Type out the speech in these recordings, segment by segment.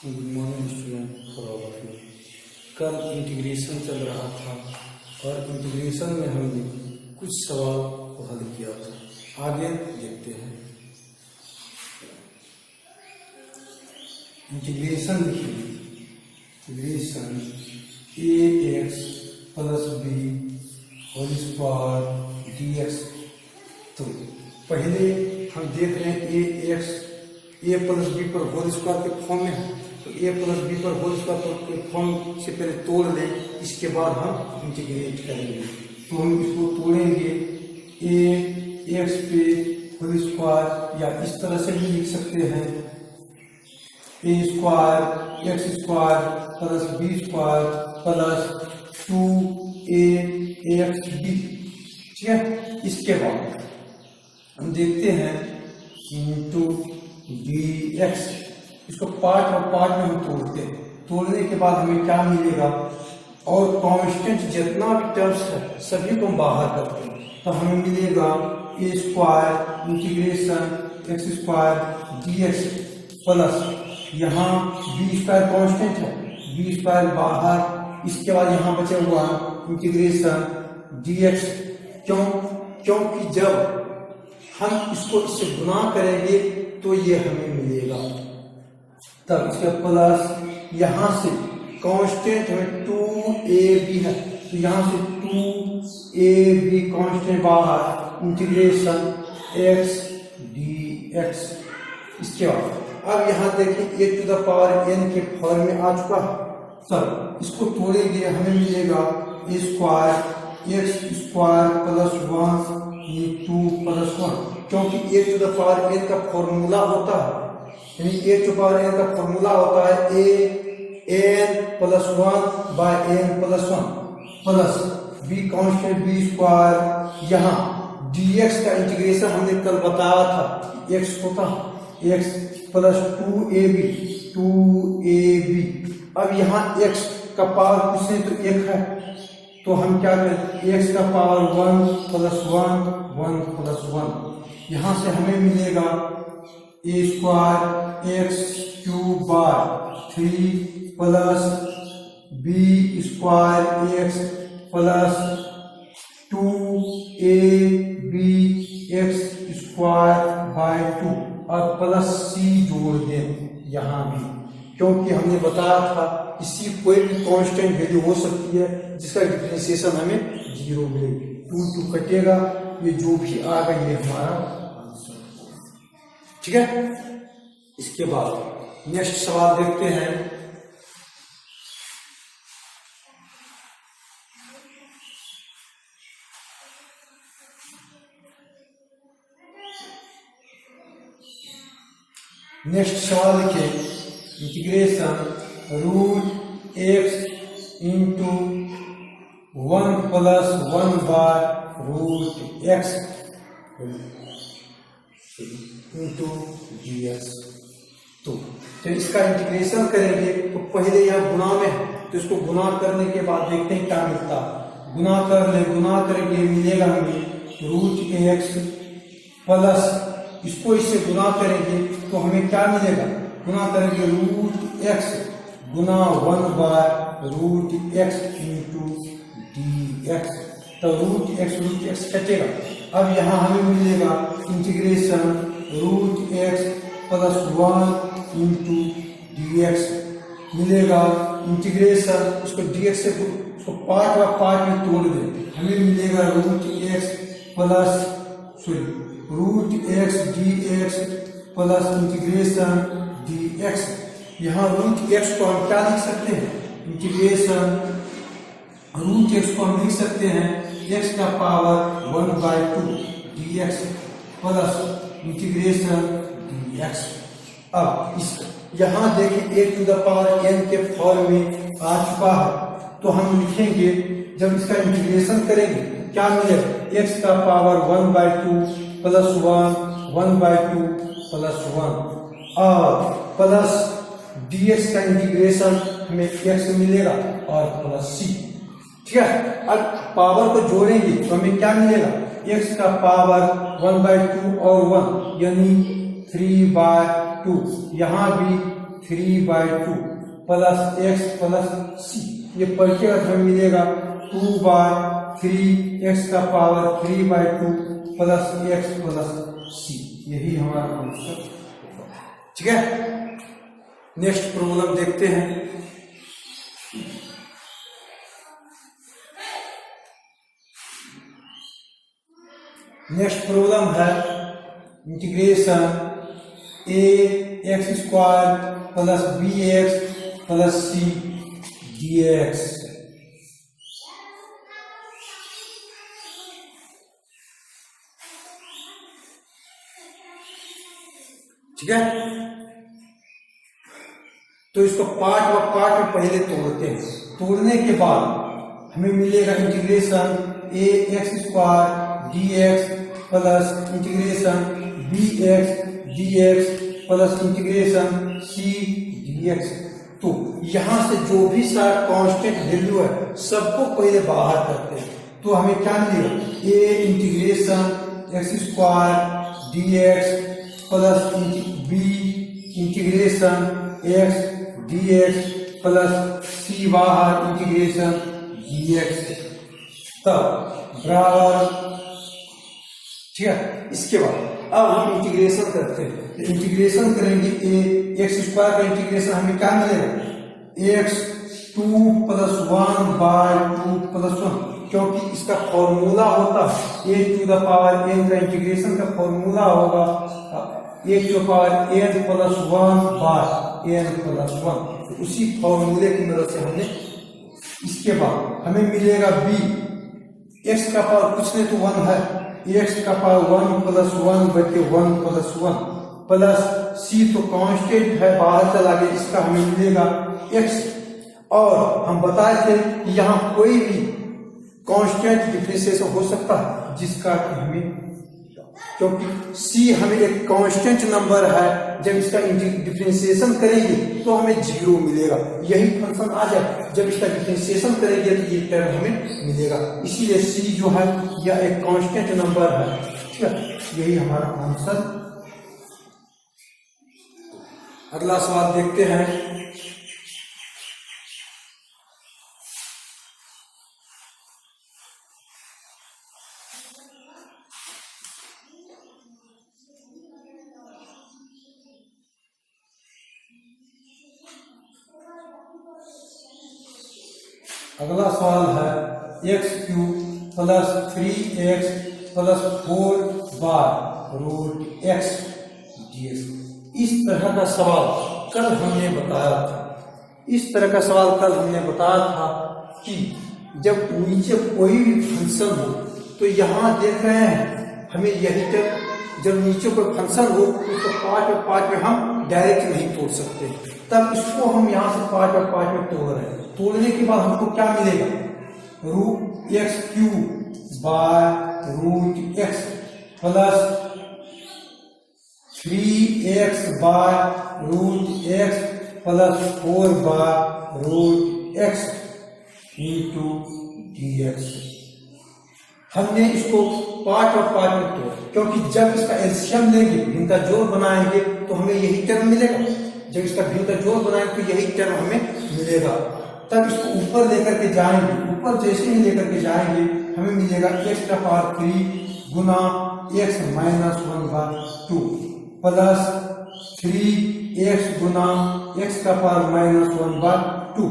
Good morning student for all of you. कल integration चल रहा था और इंटीग्रेशन में हमने कुछ सवाल को हल किया था। आगे देखते हैं। इंटीग्रेशन लिखिए। Integration a x plus b whole square d x. तो पहले हम देख रहे हैं a x a plus b पर होल स्क्वायर के फॉर्म में है, तो ए प्लस बी पर होल स्क्वायर के फॉर्म से पहले तोड़ लें, इसके बाद हम इंटीग्रेट करेंगे। तो हम इसको तोड़ेंगे, ए एक्स पे होल स्क्वायर, या इस तरह से भी लिख सकते हैं a square x square plus b square plus 2a x b. ठीक है, इसके बाद हम देखते हैं इंटू डी एक्स। इसको पार्ट और पार्ट में हम तोड़ते हैं। तोड़ने के बाद हमें क्या मिलेगा, और कांस्टेंट जितना भी टर्म्स है सभी को हम बाहर करते हैं, तो हमें मिलेगा a square integration x square d x plus यहाँ बी स्क्वायर कांस्टेंट है, बी स्क्वायर बाहर। इसके बाद यहाँ बचे हुआ इंटीग्रेशन डी एक्स। क्योंकि जब हम इसको इससे गुना करेंगे तो ये हमें मिलेगा, तब इसके प्लस यहाँ से कांस्टेंट हमें 2ab है, तो यहाँ से 2ab कांस्टेंट बाहर इंटीग्रेशन x dx। इसके बाद अब यहाँ देखिए a to the power n के फॉर्म में आ चुका है। तब इसको तोड़ेंगे, हमें मिलेगा a square x square plus 1 2 plus 1, क्योंकि a to the power n का फॉर्मूला होता है, यानी a टू पावर n का फॉर्मूला होता है a n plus 1 by n plus 1 plus b constant b square. यहाँ dx का इंटीग्रेशन हमने कल बताया था, x होता है x प्लस 2ab। अब यहाँ x का पावर कुछ नहीं तो 1 है, तो हम क्या करें, x का पावर 1 प्लस 1 प्लस 1। यहाँ से हमें मिलेगा ए स्क्वायर एक्स क्यूब बार 3 plus b square x plus 2ab x square by 2, और प्लस सी जोड़ दें यहाँ भी, क्योंकि हमने बताया था इसी कोई भी कांस्टेंट वैल्यू हो सकती है जिसका डिफरेंशिएशन हमें 0 मिलेगी। 2 कटेगा, ये जो भी आएगा ये हमारा आंसर। ठीक है, इसके बाद नेक्स्ट सवाल देखते हैं। नेक्स्ट सवाल लिखे, integration root x into 1 plus 1 bye root x into d x. तो इसका इंटीग्रेशन करेंगे, तो पहले यहाँ गुना में है, तो इसको गुना करने के बाद देखते हैं क्या मिलता है। गुना कर ले, गुना करेंगे मिलेगा हमें रूट एक्स प्लस, इसको इससे गुना करेंगे तो हमें क्या मिलेगा, गुना करेंगे रूट एक्स गुना 1 bye root x into d x. तो रूट एक्स कटेगा। अब यहाँ हमें मिलेगा integration root x plus 1 into d x मिलेगा। इंटीग्रेशन उसको डी एक्स से उसको पार्ट बाय पार्ट में तोड़ दें, हमें मिलेगा root x plus root x d x plus integration d x. यहाँ रूट एक्स को हम क्या लिख सकते हैं, इंटीग्रेशन रूट एक्स को हम लिख सकते हैं एक्स का power 1 by 2 d x plus integration d x. अब इस यहाँ देखिए a to the power n के फॉर्म में आ चुका है, तो हम लिखेंगे, जब इसका इंटीग्रेशन करेंगे क्या मिलेगा, x का power 1 by 2 plus 1 by 2 plus 1 और प्लस dx का इंटीग्रेशन हमें x मिलेगा और प्लस c। ठीक है, अब पावर को जोड़ेंगे तो हमें क्या मिलेगा, x का पावर 1 बाय 2 और 1 यानी 3 बाय 2, यहाँ भी 3/2 प्लस x प्लस c, ये पलटेगा तो हमें मिलेगा 2/3 x का power 3/2 plus x plus c, यही हमारा आंसर होगा। ठीक है, नेक्स्ट प्रॉब्लम देखते हैं। नेक्स्ट प्रॉब्लम है integration ax square plus bx plus c dx। ठीक है, तो इसको पार्ट व पार्ट में पहले तोड़ते हैं। तोड़ने के बाद हमें मिलेगा integration ax square dx plus integration bx dx plus integration c dx। तो यहां से जो भी सारा कांस्टेंट वैल्यू है सबको पहले बाहर करते हैं, तो हमें क्या मिलेगा, a integration x square dx plus b integration x dx plus c बाहर इंटीग्रेशन dx, तब बराबर। ठीक है, इसके बाद अब हम इंटीग्रेशन करते हैं। इंटीग्रेशन करेंगे एक्स स्क्वायर का इंटीग्रेशन हमें क्या मिलेगा, x 2 + 1/2 + 1, क्योंकि इसका फॉर्मूला होता है a to the power n का इंटीग्रेशन का फॉर्मूला होगा a to the power n + 1/n + 1, तो उसी फॉर्मूले की मदद से हमने। इसके बाद हमें मिलेगा b, x का पावर कुछ नहीं तो 1 है, x का पावर 1 + 1/1 + 1 प्लस c तो कांस्टेंट है बाहर चला गया, इसका हमें मिलेगा x। और हम बताए थे कि यहाँ कोई भी कांस्टेंट डिफरेंशिएशन हो सकता है जिसका कि हमें, क्योंकि c हमें एक कांस्टेंट नंबर है, जब इसका डिफरेंशिएशन करेंगे तो हमें 0 मिलेगा, यही फंक्शन आ जाए। जब इसका डिफरेंशिएशन करेंगे तो ये टर्म हमें मिलेगा, इसीलिए c जो है यह एक कांस्टेंट नंबर है। ठीक है, यही हमारा आंसर। अगला सवाल देखते हैं। अगला सवाल है x³ plus 3x plus 4/√x dx। इस तरह का सवाल कल हमने बताया था। इस तरह का सवाल कल हमने बताया था कि जब नीचे कोई भी फंक्शन हो तो यहाँ देख रहे हैं हमें यही तक, जब नीचे कोई फंक्शन हो तो उसको पार्ट में हम डायरेक्ट नहीं तोड़ सकते, तब इसको हम यहाँ से पार्ट में तोड़ रहे हैं। तोड़ने के बाद हमको क्या मिलेगा, x³ /√x plus 3x /√x plus 4/√x into dx। हमने इसको पार्ट में तोड़ा, क्योंकि जब इसका एलसीएम लेंगे, इनका जोड़ बनाएंगे तो हमें यही टर्म मिलेगा। जब इसका भिन्न जोड़ बनाएंगे तो यही टर्म हमें मिलेगा। तब इसको ऊपर लेकर के जाएंगे, ऊपर जैसे ही लेकर के जाएंगे हमें मिलेगा x का पावर 3 गुना x - 1/2 प्लस 3x गुना x का पावर -1/2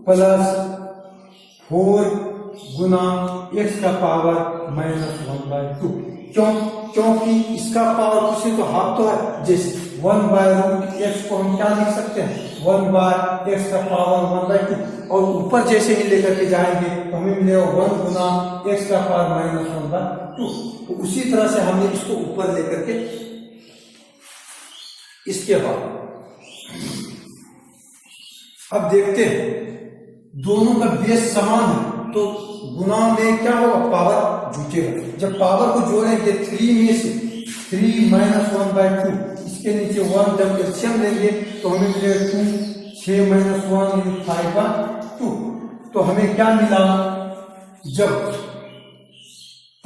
प्लस 4 गुना x का पावर -1/2। क्योंकि इसका पावर कुछ तो हाफ तो है, जैसे 1/√x को हम क्या लिख सकते हैं, 1/x का पावर 1/2, और ऊपर जैसे ही लेकर के जाएंगे तो हमें मिलेगा 1 गुना x का पावर -1/2। तो उसी तरह से हमने इसको ऊपर लेकर के, इसके बाद अब देखते हैं दोनों का बेस समान है तो गुना में क्या होगा, पावर जुटेगा। जब पावर को जोड़ेंगे 3 में से 3 - 1/2, इसके नीचे 1, जब एलसीएम लेंगे तो हमें मिलेगा 2, 6 - 1 × 5/2। तो हमें क्या मिला, जब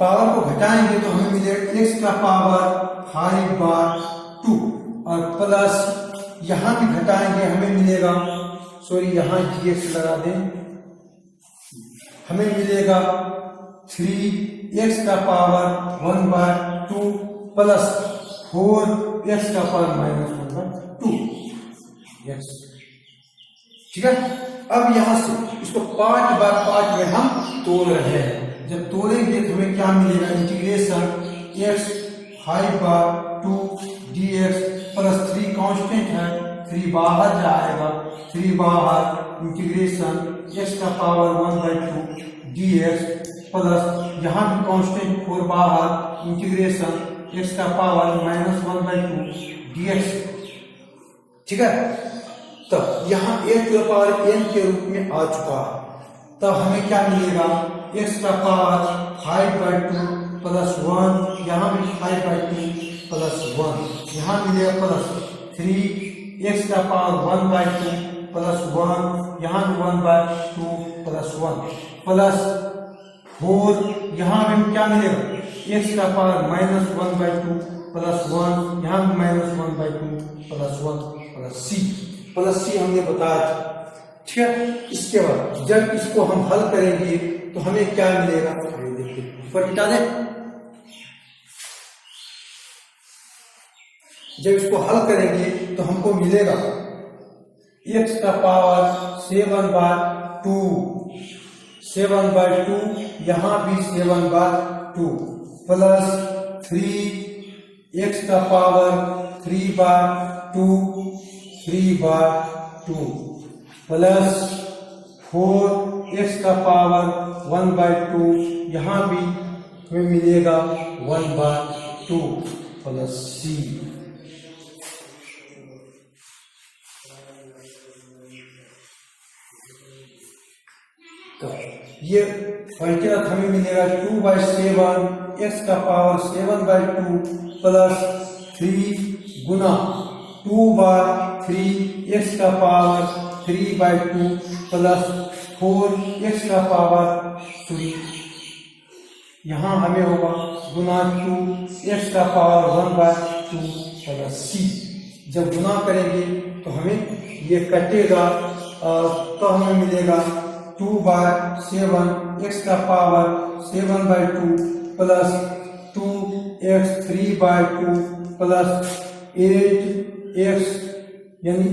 पावर को घटाएंगे तो हमें मिलेगा x का पावर 5/2 और प्लस यहां भी घटाएंगे हमें मिलेगा, सॉरी यहाँ dx लगा दें, हमें मिलेगा 3x का पावर 1/2 प्लस 4x का पावर -1/2 x। ठीक है, अब यहां से इसको पार्ट बाय पार्ट में हम तोड़ रहे हैं। जब तोड़ेंगे तो हमें क्या मिलेगा, integration x 5/2 dx plus 3 constant है, 3 बाहर जाएगा, 3 बाहर, इंटीग्रेशन x का पावर 1/2 dx प्लस यहाँ भी कांस्टेंट 4 बाहर, इंटीग्रेशन x का पावर -1/2 dx। ठीक है, तब यहाँ a to the power n के रूप में आ चुका है। तब हमें क्या मिलेगा, x का पावर 5/2 प्लस 1, यहाँ भी 5/2 प्लस 1, यहाँ मिलेगा प्लस 3x का पावर 1/2 प्लस 1, यहाँ भी 1/2 प्लस 1 प्लस 4, यहाँ में क्या मिलेगा, x का पावर -1/2 प्लस 1, यहाँ भी -1/2 प्लस 1 प्लस c हमने बताया था। ठीक है, इसके बाद जब इसको हम हल करेंगे तो हमें क्या मिलेगा, देखिए ऊपर टिका दें। जब इसको हल करेंगे तो हमको मिलेगा x का पावर 7/2, यहाँ भी 7/2 प्लस 3x का पावर 3/2 प्लस 4x का पावर 1/2, यहाँ भी हमें मिलेगा 1/2 प्लस c। तो ये फर्स्ट हमें मिलेगा 2/7, x का पावर 7/2 प्लस 3 गुना 2/3 x का पावर 3/2 प्लस 4x का पावर 3, यहाँ हमें होगा गुना 2x का पावर 1/2 प्लस c। जब गुना करेंगे तो हमें ये कटेगा और तो हमें मिलेगा 2/7 x का power 7/2 plus 2x 3/2 plus 8x, यानी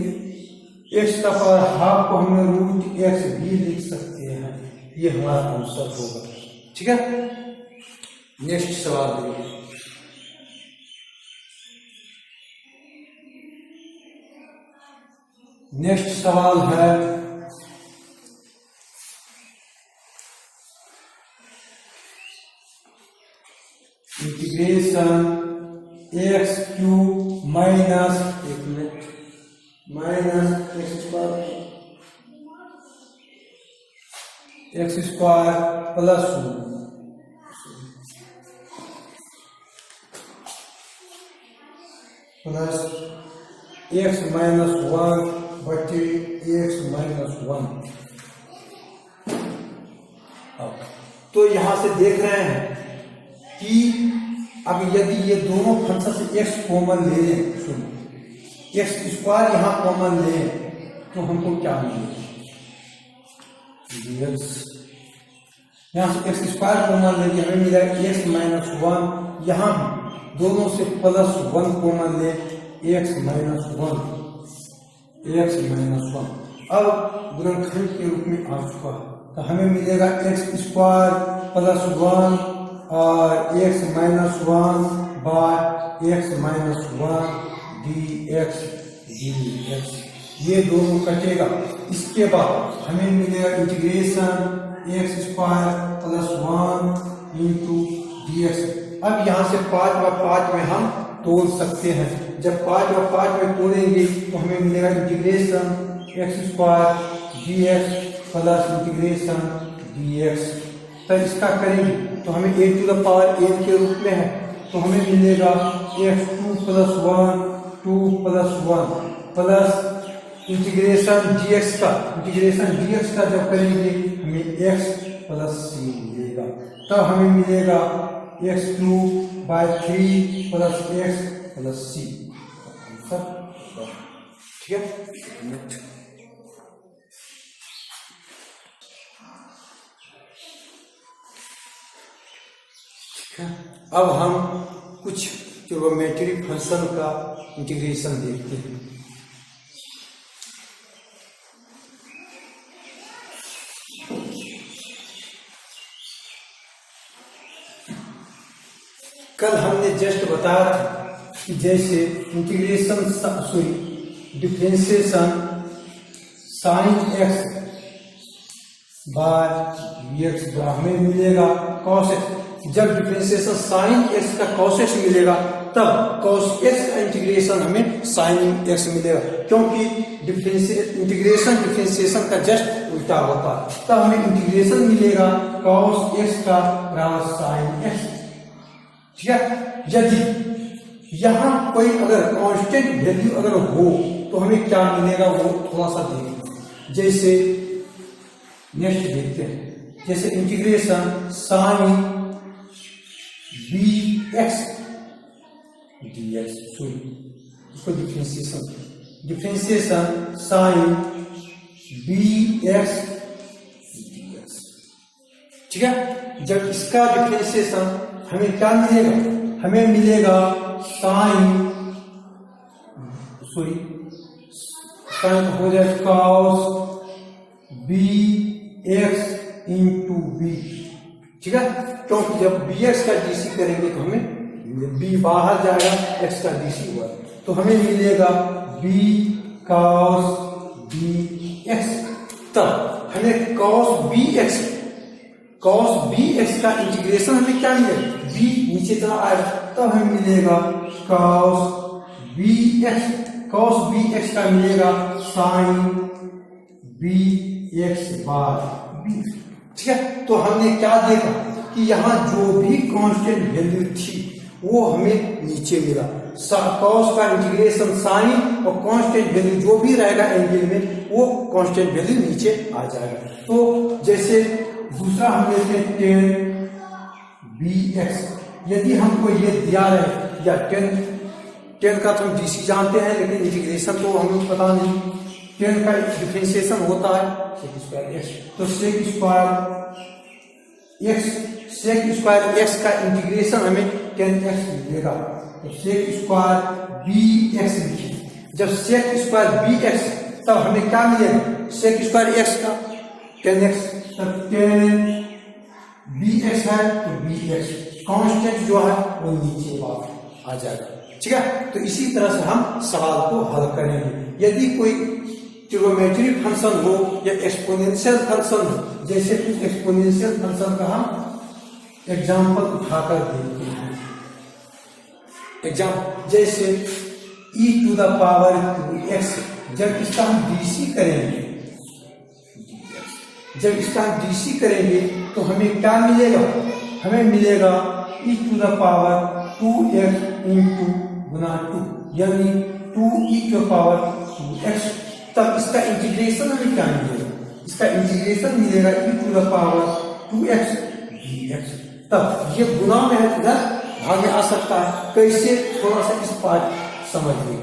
x का पावर हाफ को हम √x भी लिख सकते हैं। ये हमारा आंसर होगा। ठीक है, नेक्स्ट सवाल देखिए। नेक्स्ट सवाल है integration x³ minus x square plus 1 बटे x -1। तो यहां से देख रहे हैं कि अब यदि ये दोनों फंक्शन से x कॉमन ले लें, सुनो x स्क्वायर यहाँ कॉमन ले तो हमको क्या मिलेगा, यहाँ से x स्क्वायर कॉमन लेके हमें मिलेगा x -1, यहाँ भी दोनों से +1 कॉमन ले x -1। अब गुणनखंड के रूप में आ चुका है तो हमें मिलेगा x स्क्वायर +1 और x -1 बाय x -1 dx। ये दोनों कटेगा। इसके बाद हमें मिलेगा integration x square +1 into dx। अब यहाँ से 5/5 में हम तोड़ सकते हैं। जब 5/5 में तोड़ेंगे तो हमें मिलेगा integration x square dx plus integration dx। तो इसका करेंगे तो हमें a to the power n के रूप में है तो हमें मिलेगा x2 + 1 2 + 1 प्लस इंटीग्रेशन dx का जब करेंगे हमें x प्लस c मिलेगा। तब हमें मिलेगा x3 plus x plus c। ठीक है। अब हम कुछ ट्रिग्नोमेट्री फंक्शन का इंटीग्रेशन देखते हैं। कल हमने जस्ट बताया था कि जैसे integration differentiation sine x by x हमें मिलेगा कॉस एक्स। जब डिफरेंशिएशन साइन एक्स का कॉस एक्स मिलेगा तब कॉस एक्स का इंटीग्रेशन हमें साइन एक्स मिलेगा, क्योंकि इंटीग्रेशन डिफरेंशिएशन का जस्ट उल्टा होता है। तब हमें इंटीग्रेशन मिलेगा कॉस एक्स का क्रॉस साइन एक्स। ठीक है। यदि यहां कोई अगर कांस्टेंट वैल्यू अगर हो तो हमें क्या मिलेगा वो थोड़ा सा देखेंगे। जैसे नेक्स्ट देखते हैं, जैसे integration sine b x d x, sorry differentiation sine b x d x. ठीक है। जब इसका डिफरेंशिएशन हमें क्या मिलेगा, हमें मिलेगा साइन हो जाए cos b x into b. ठीक है। क्योंकि जब बी एक्स का डीसी करेंगे तो हमें बी बाहर जाएगा, एक्स का डीसी हुआ, तो हमें मिलेगा बी कॉस बी एक्स। तब हमें कॉस बी एक्स का इंटीग्रेशन हमें क्या मिलेगा, बी नीचे चला आएगा, तब हमें मिलेगा कॉस बी एक्स का मिलेगा साइन बी एक्स बार बी। ठीक है। तो हमने क्या देखा कि यहाँ जो भी कांस्टेंट वैल्यू थी वो हमें नीचे मिला। कॉस का इंटीग्रेशन साइन और कांस्टेंट वैल्यू जो भी रहेगा एंगल में वो कांस्टेंट वैल्यू नीचे आ जाएगा। तो जैसे दूसरा हम लेते हैं टेन बी एक्स। यदि हमको ये दिया रहे या टेन का तो हम डीसी जानते हैं, लेकिन इंटीग्रेशन तो हमें पता नहीं। टेन का डिफरेंशिएशन होता है सेक स्क्वायर एक्स, तो सेक स्क्वायर एक्स का इंटीग्रेशन हमें टेन एक्स मिलेगा। तो सेक स्क्वायर बी एक्स लिखिए। जब सेक स्क्वायर बी एक्स तब हमें क्या मिलेगा, सेक स्क्वायर एक्स का टेन एक्स, तब टेन बी एक्स है तो बी एक्स कांस्टेंट जो है वो नीचे आ जाएगा। ठीक है। तो इसी तरह से हम सवाल को हल करेंगे। यदि कोई ट्रिग्नोमेट्री फंक्शन हो या एक्सपोनेंशियल फंक्शन हो, जैसे एक्सपोनेंशियल फंक्शन का हम एग्जाम्पल उठाकर देखते हैं। जैसे e to the power 2x, जब इसका हम डीसी करेंगे तो हमें क्या मिलेगा, हमें मिलेगा e to the power 2x into गुना 2, यानी 2e to the power 2x। तब इसका इंटीग्रेशन हमें क्या मिलेगा, इसका इंटीग्रेशन मिलेगा e to the power 2x dx। तब ये गुना में है, इधर भागे आ सकता है। कैसे, थोड़ा सा इस पार्ट समझिए।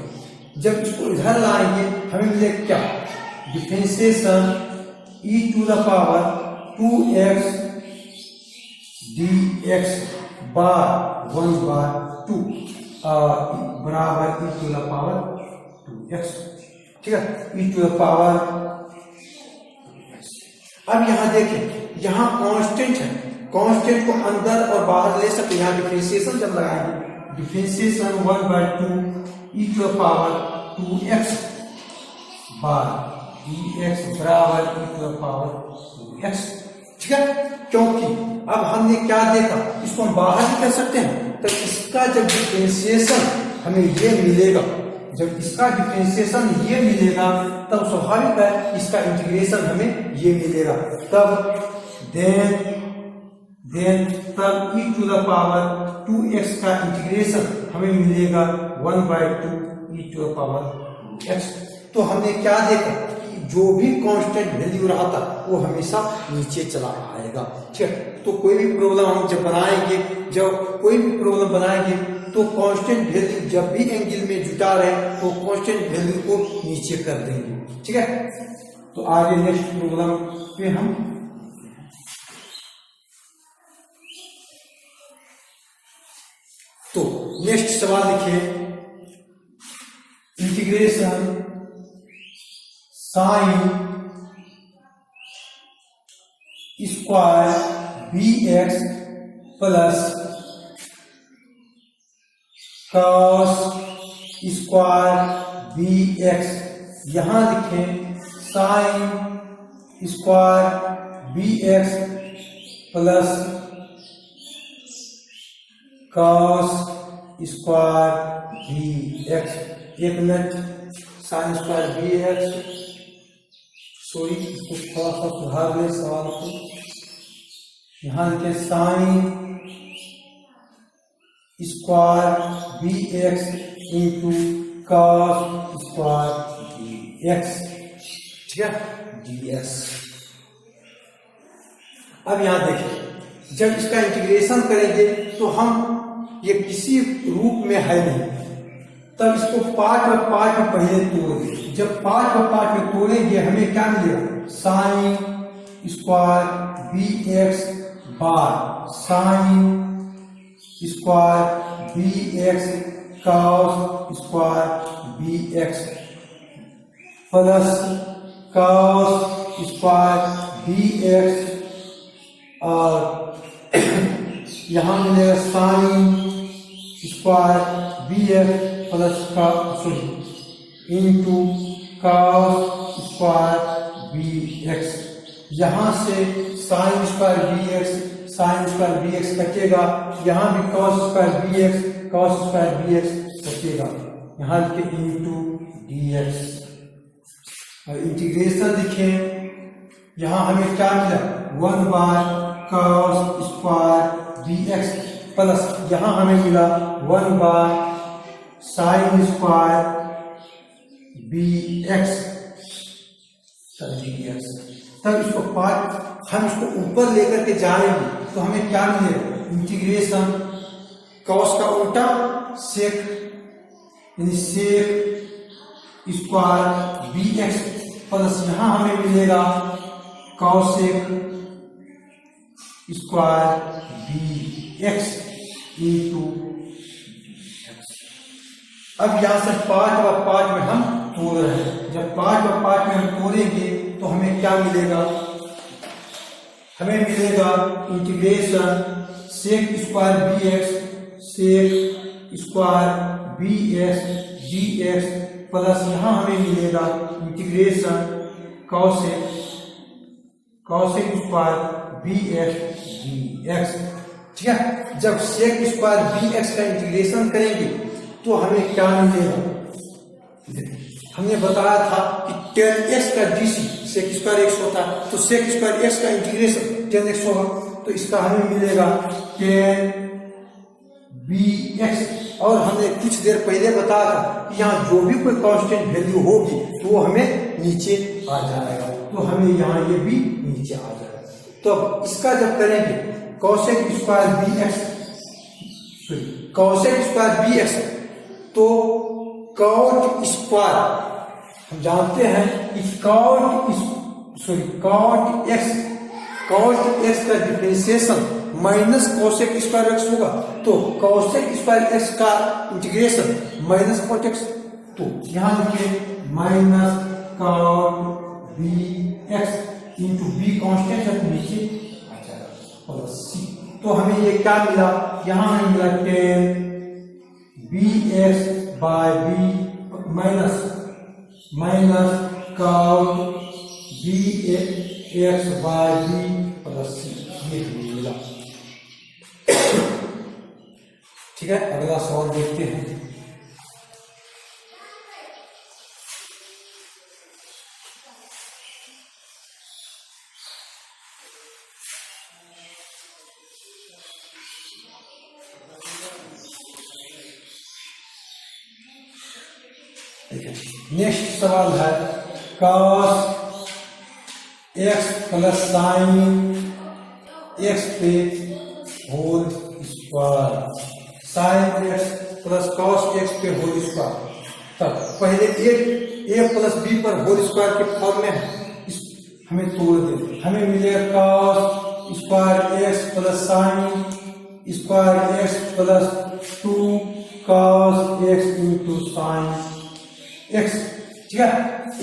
जब इसको इधर लाएंगे हमें मिलेगा क्या, differentiation e to the power 2x dx बार 1/2 बराबर e to the power 2x। ठीक है। e to the power. अब यहां देखें, यहां कांस्टेंट है, कांस्टेंट को अंदर और बाहर ले सकते। यहां डिफरेंशिएशन जब लगाएंगे, differentiation 1/2 e to the power 2x बार dx बराबर e to the power 2x। ठीक है। क्योंकि अब हमने क्या देखा, इसको हम बाहर ही कर सकते हैं। तो इसका जब डिफरेंशिएशन हमें ये मिलेगा, जब इसका डिफरेंशिएशन ये मिलेगा तब स्वाभाविक है इसका इंटीग्रेशन हमें ये मिलेगा। तब तब e to the power 2x का इंटीग्रेशन हमें मिलेगा 1/2 e to the power 2x। तो हमने क्या देखा कि जो भी कांस्टेंट वैल्यू रहा था वो हमेशा नीचे चला आएगा। ठीक है। तो कोई भी प्रॉब्लम हम जब कोई भी प्रॉब्लम बनाएंगे तो कांस्टेंट वैल्यू जब भी एंगल में जुटा रहे तो कांस्टेंट वैल्यू को नीचे कर देंगे। ठीक है, तो आगे नेक्स्ट प्रॉब्लम पे हम तो नेक्स्ट सवाल लिखिए, integration sine square b x plus cos square b x. यहां लिखें sine square b x plus cos square b x. एक minute, sine square b x, sorry इसको थोड़ा सा सुधार ले सवाल को। यहां लिखे sine square b x into cos square b x. ठीक है, डी एक्स। अब यहां देखिए, जब इसका इंटीग्रेशन करेंगे तो हम ये किसी रूप में है नहीं, तब इसको पार्ट में पहले तोड़ेंगे। जब पार्ट में तोड़ेंगे हमें क्या मिलेगा, साइन स्क्वायर बी एक्स बार sine square b x cos square b x plus cos square b x और यहां मिलेगा sine square b x plus का sorry into cos square b x. यहां से साइन स्क्वायर बी एक्स कटेगा, यहां भी कॉस स्क्वायर बी एक्स कटेगा, यहां के इंटू डी एक्स। और इंटीग्रेशन लिखें, यहां हमें क्या मिला, 1 by cos square b x plus यहां हमें मिला 1 by sine square b x. तब इसको पार्ट हम इसको ऊपर लेकर के जाएंगे तो हमें क्या मिलेगा, इंटीग्रेशन कॉस का उल्टा सेक, यानी sec square b x plus यहां हमें मिलेगा cosec square b x into. अब यहां से पार्ट में हम तोड़ रहे हैं। जब पार्ट में हम तोड़ेंगे तो हमें क्या मिलेगा, हमें मिलेगा integration sec square b x sec square b x d x plus यहां हमें मिलेगा integration cosec square b x d x. ठीक है, जब सेक स्क्वायर बी एक्स का इंटीग्रेशन करेंगे तो हमें क्या मिलेगा, हमने बताया था कि tan x का dc सेक स्क्वायर एक्स होता है, तो सेक स्क्वायर एक्स का इंटीग्रेशन tan x होगा, तो इसका हमें मिलेगा tan bx। और हमने कुछ देर पहले बताया था कि यहाँ जो भी कोई कांस्टेंट वैल्यू होगी तो वो हमें नीचे आ जाएगा, तो हमें यहाँ ये भी नीचे आ जाएगा। तो इसका जब करेंगे कॉसेक स्क्वायर बी एक्स तो कॉट स्क्वायर हम जानते हैं कि कॉट एक्स का differentiation minus cosec square x होगा, तो कॉसेक स्क्वायर एक्स का इंटीग्रेशन माइनस कॉट एक्स, तो यहां लिखिए minus cot b x into b constant है तो नीचे आ जाएगा प्लस सी। तो हमें ये क्या मिला, यहां हमें मिला tan b x by b minus cot b x by b plus c, ये मिला। ठीक है, अगला सवाल देखते हैं। नेक्स्ट सवाल है cos x plus sine x पे whole square. Sine x plus cos x पे होल स्क्वायर। तब पहले ए प्लस बी पर होल स्क्वायर के फॉर्म में हमें तोड़ दे, हमें मिलेगा cos square x plus sine square x plus 2 cos x into sine x. ठीक है,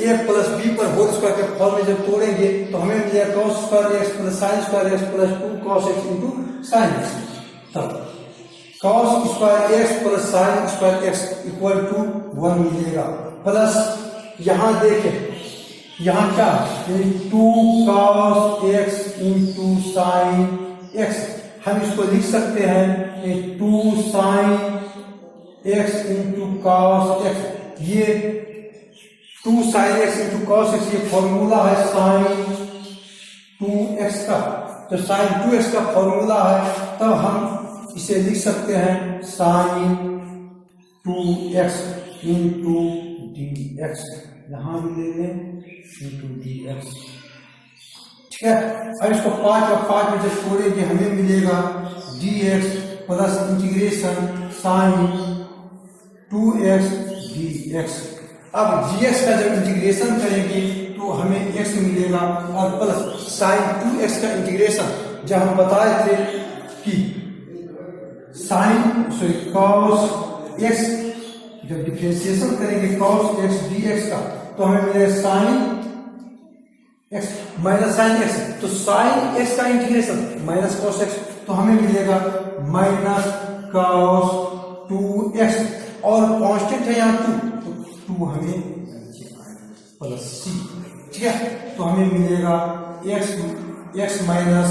ए प्लस बी पर होल स्क्वायर के फॉर्म में जब तोड़ेंगे तो हमें मिलेगा cos square x plus sine square x plus 2 cos x into sine x. तब cos square x plus sine square x equal to 1 मिलेगा, प्लस यहां देखें यहां क्या 2 cos x into sine x. हम इसको लिख सकते हैं 2 sine x into cos x. ये 2 sine x into cos x ये फॉर्मूला है साइन 2x का, तो साइन 2x का फॉर्मूला है, तब हम इसे लिख सकते हैं साइन 2x इंटू dx, यहां भी ले लें इंटू dx। ठीक है, अब इसको 5 और 5 में जब छोड़ेंगे हमें मिलेगा dx plus integration sine 2x dx। अब dx का जब इंटीग्रेशन करेंगे तो हमें x मिलेगा और प्लस साइन 2x का इंटीग्रेशन जब हम बताए थे कि कॉस x जब डिफरेंशिएशन करेंगे कॉस x dx का तो हमें मिलेगा sine x minus sine x, तो साइन x का इंटीग्रेशन माइनस कॉस x, तो हमें मिलेगा माइनस कॉस 2x और कांस्टेंट है यहाँ 2, तो 2 हमें प्लस c। ठीक है, तो हमें मिलेगा x minus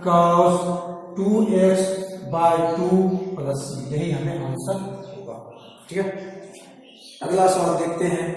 cos 2x by 2 plus c, यही हमें आंसर होगा। ठीक है, अगला सवाल देखते हैं।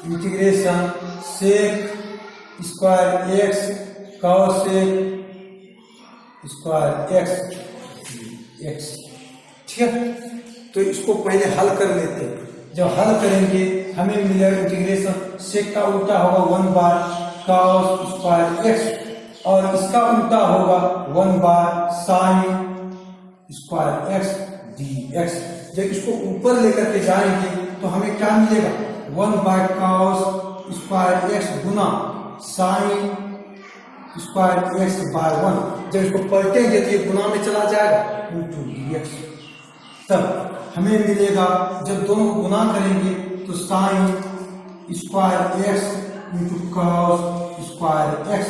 Integration sec square x cos square x. ठीक है, तो इसको पहले हल कर लेते हैं। जब हल करेंगे हमें मिलेगा इंटीग्रेशन सेक का उल्टा होगा 1 बार कॉस स्क्वायर एक्स और इसका उल्टा होगा 1 बार साइन स्क्वायर एक्स dx। जब इसको ऊपर लेकर के जाएंगे तो हमें क्या मिलेगा 1 बाय कॉस स्क्वायर एक्स गुना साइन स्क्वायर एक्स बाय 1। जब इसको पलटेंगे तो ये गुना में चला जाएगा इंटू dx। तब हमें मिलेगा जब दोनों को गुना करेंगे तो sign square x into cos square x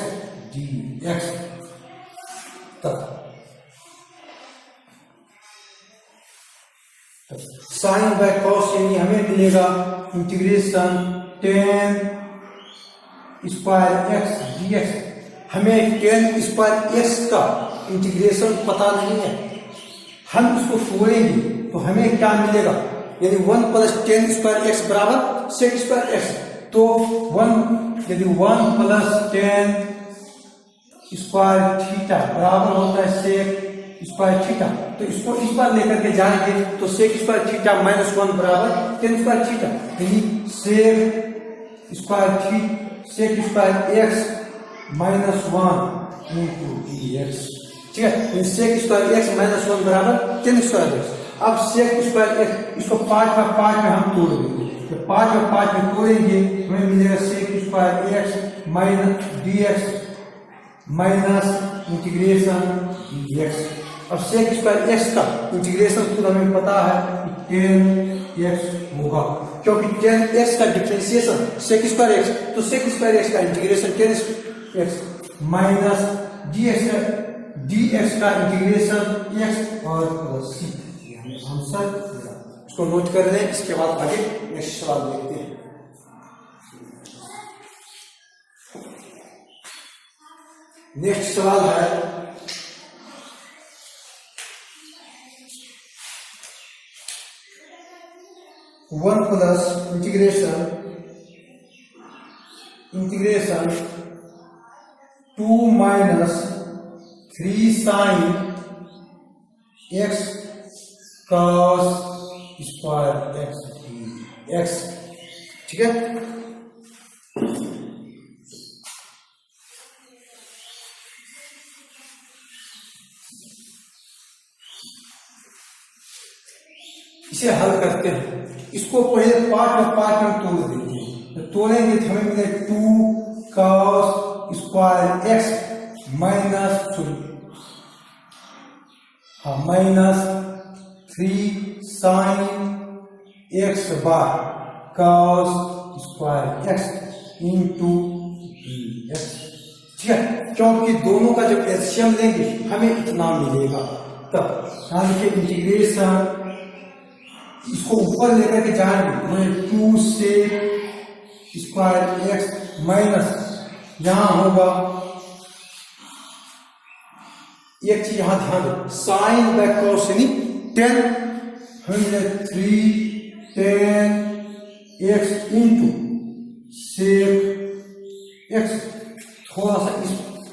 dx। तब साइन बाय कॉस यानी हमें मिलेगा integration ten square x dx। हमें टेन स्क्वायर एक्स का इंटीग्रेशन पता नहीं है, हम इसको तोड़ेंगे तो हमें क्या मिलेगा, यानी 1 प्लस टेन स्क्वायर एक्स बराबर सेक स्क्वायर एक्स। तो 1 यदि 1 प्लस टेन स्क्वायर थीटा बराबर होता है सेक स्क्वायर थीटा, तो इसको इस बार लेकर के जाएंगे तो सेक स्क्वायर थीटा माइनस 1 बराबर टेन स्क्वायर थीटा, यानी sec square x minus 1 into dx। ठीक है, सेक स्क्वायर एक्स माइनस 1 बराबर टेन स्क्वायर एक्स। अब सेक स्क्वायर एक्स इसको 5 में हम तोड़ देंगे, तो 5 में तोड़ेंगे हमें मिलेगा sec square x minus dx minus integration dx। अब सेक स्क्वायर एक्स का इंटीग्रेशन खुद हमें पता है कि 10x होगा, क्योंकि 10x का डिफरेंशिएशन सेक स्क्वायर एक्स, तो सेक स्क्वायर एक्स का इंटीग्रेशन 10x माइनस dx का इंटीग्रेशन x और प्लस c। आंसर इसको नोट कर लें, इसके बाद आगे नेक्स्ट सवाल देखते हैं। नेक्स्ट सवाल है 19 1 plus integration 2 minus 3 sine x cos square x, ठीक है। इसे हल करते हैं। इसको पहले पार्ट में तोड़ देते हैं। तो तोड़ेंगे तो हमें मिले 2 cos square x minus 3 sine x बार cos square x into x, ठीक है। क्योंकि दोनों का जब एलसीएम लेंगे हमें इतना मिलेगा। तब यहाँ देखिए इंटीग्रेशन इसको ऊपर लेकर के जाएंगे 2 से स्क्वायर एक्स माइनस यहां होगा एक चीज यहां ध्यान दो, साइन बाय कॉस यानी 10 हमें 3 10 एक्स इंटू सेक एक्स। थोड़ा सा इस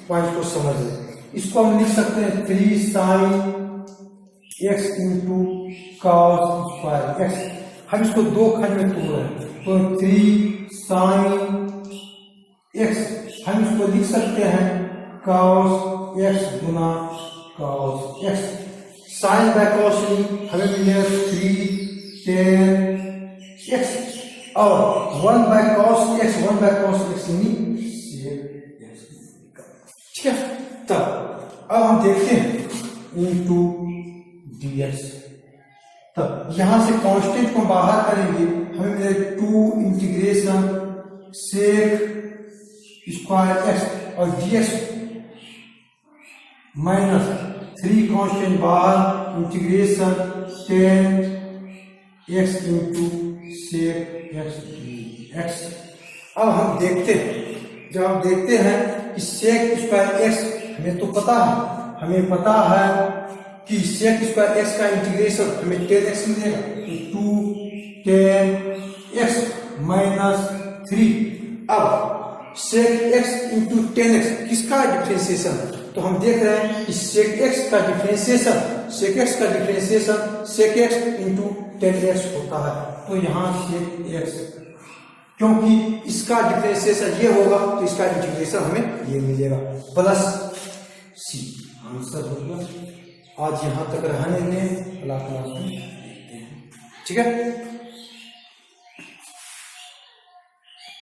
पॉइंट को समझ लें। इसको हम लिख सकते हैं 3 sign x into cos square x. हम इसको दो खंड में तोड़ रहे हैं तो 3 साइन एक्स हम इसको लिख सकते हैं कॉस एक्स गुना cos x. Sine by cos हमें मिलेगा 3 10 एक्स और 1 बाय कॉस एक्स यानी ठीक है। तब अब हम देखते हैं इंटू dx। तब यहां से कांस्टेंट को बाहर करेंगे हमें मिलेगा 2 इंटीग्रेशन सेक स्क्वायर एक्स और dx माइनस 3 कांस्टेंट बाहर integration 10 x into sec x. अब हम देखते हैं, जब हम देखते हैं कि सेक स्क्वायर एक्स हमें तो पता है, हमें पता है कि सेक स्क्वायर एक्स का इंटीग्रेशन हमें 10x मिलेगा तो 2 10x माइनस 3। अब सेक एक्स इंटू 10x किसका डिफरेंशिएशन है? तो हम देख रहे हैं कि सेक एक्स का differentiation sec x into 10x होता है। तो यहाँ सेक एक्स, क्योंकि इसका डिफरेंशिएशन ये होगा तो इसका इंटीग्रेशन हमें ये मिलेगा प्लस सी। आंसर होगा। आज यहाँ तक रहने दें, अगला क्लास में देखते हैं, ठीक है।